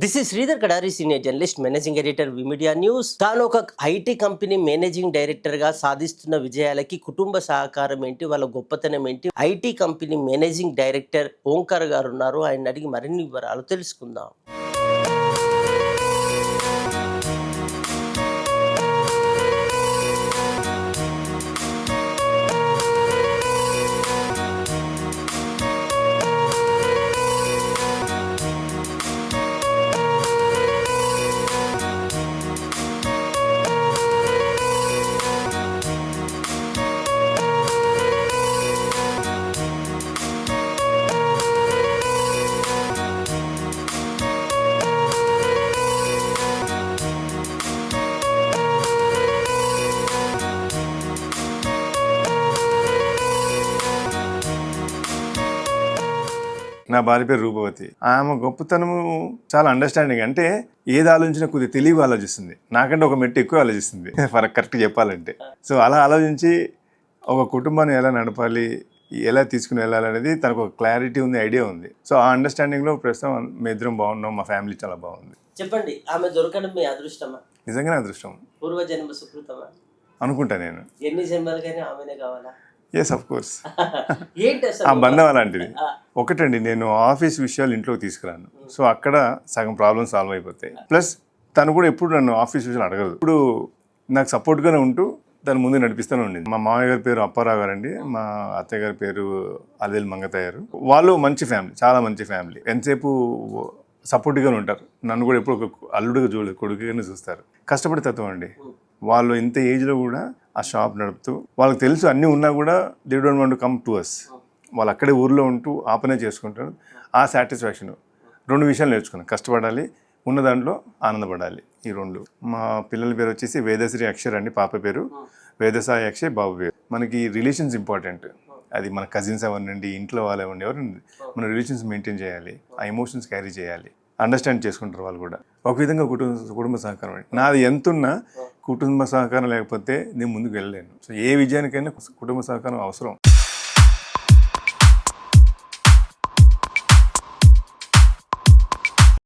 This is Sridhar Kadari, senior journalist, managing editor, V Media news. తాను ఒక IT company managing director గా సాధిస్తున్న విజయాలకి కుటుంబ సహకారం ఏంటి, వాళ్ళ గొప్పతనం ఏంటి? IT company managing director Omkar గారు ఉన్నారు. ఆయన అడిగి మరిన్ని వివరాలు తెలుసుకుందాం. నా భార్య పేరు రూపవతి. ఆమె గొప్పతనము చాలా అండర్స్టాండింగ్. అంటే ఏది ఆలోచించినా కొద్దిగా తెలివి ఆలోచిస్తుంది, నాకంటే ఒక మెట్టు ఎక్కువ ఆలోచిస్తుంది కరెక్ట్ చెప్పాలంటే. సో అలా ఆలోచించి ఒక కుటుంబాన్ని ఎలా నడపాలి, ఎలా తీసుకుని వెళ్ళాలనేది తనకు ఒక క్లారిటీ ఉంది, ఐడియా ఉంది. సో ఆ అండర్స్టాండింగ్లో ప్రస్తుతం మీ ఇద్దరం బాగున్నాం, మా ఫ్యామిలీ చాలా బాగుంది. చెప్పండి, ఆమె దొరకడం మీ అదృష్టమా? నిజంగానే అదృష్టం పూర్వజన్మ సుకృతమా అనుకుంటా నేను. ఎన్ని జన్మలకైనా ఆమెనే కావాలా? Yes, of course. ఏంటి ఆ బంధం అలాంటిది. ఒకటండి, నేను ఆఫీస్ విషయాలు ఇంట్లోకి తీసుకురాను. సో అక్కడ సగం ప్రాబ్లమ్స్ సాల్వ్ అయిపోతాయి. ప్లస్ తను కూడా ఎప్పుడు నన్ను ఆఫీస్ విషయాలు అడగదు. ఇప్పుడు నాకు సపోర్ట్గానే ఉంటూ తను ముందు నడిపిస్తూనే ఉండింది. మా మామయ్య గారి పేరు అప్పారావు గారండి, మా అత్తయ్య గారి పేరు అల్వేలు మంగతయ్య గారు. వాళ్ళు మంచి ఫ్యామిలీ, చాలా మంచి ఫ్యామిలీ. ఎంతసేపు సపోర్ట్గానే ఉంటారు. నన్ను కూడా ఎప్పుడు ఒక అల్లుడుగా చూడలేదు, కొడుకుగానే చూస్తారు. కష్టపడి తత్వం అండి. వాళ్ళు ఇంత ఏజ్లో కూడా ఆ షాప్ నడుపుతూ, వాళ్ళకి తెలుసు అన్నీ ఉన్నా కూడా they don't want to come to us. వాళ్ళు అక్కడే ఊర్లో ఉంటూ ఆ పనే చేసుకుంటారు. ఆ సాటిస్ఫాక్షన్. రెండు విషయాలు నేర్చుకున్నాను, కష్టపడాలి, ఉన్న దాంట్లో ఆనందపడాలి. ఈ రెండు. మా పిల్లల పేరు వచ్చేసి వేదశ్రీ అక్షర్ అండి, పాప పేరు వేదసాయి అక్షయ్, బాబు పేరు. మనకి రిలేషన్స్ ఇంపార్టెంట్. అది మన కజిన్స్ ఎవరినండి, ఇంట్లో వాళ్ళు ఎవరిని, ఎవరండి, మన రిలేషన్స్ మెయింటైన్ చేయాలి, ఆ ఎమోషన్స్ క్యారీ చేయాలి, అండర్స్టాండ్ చేసుకుంటారు వాళ్ళు కూడా. ఒక విధంగా కుటుంబ సహకారం అండి. నాది ఎంతున్నా కుటుంబ సహకారం లేకపోతే నేను ముందుకు వెళ్ళలేను. సో ఏ విజయానికైనా కుటుంబ సహకారం అవసరం.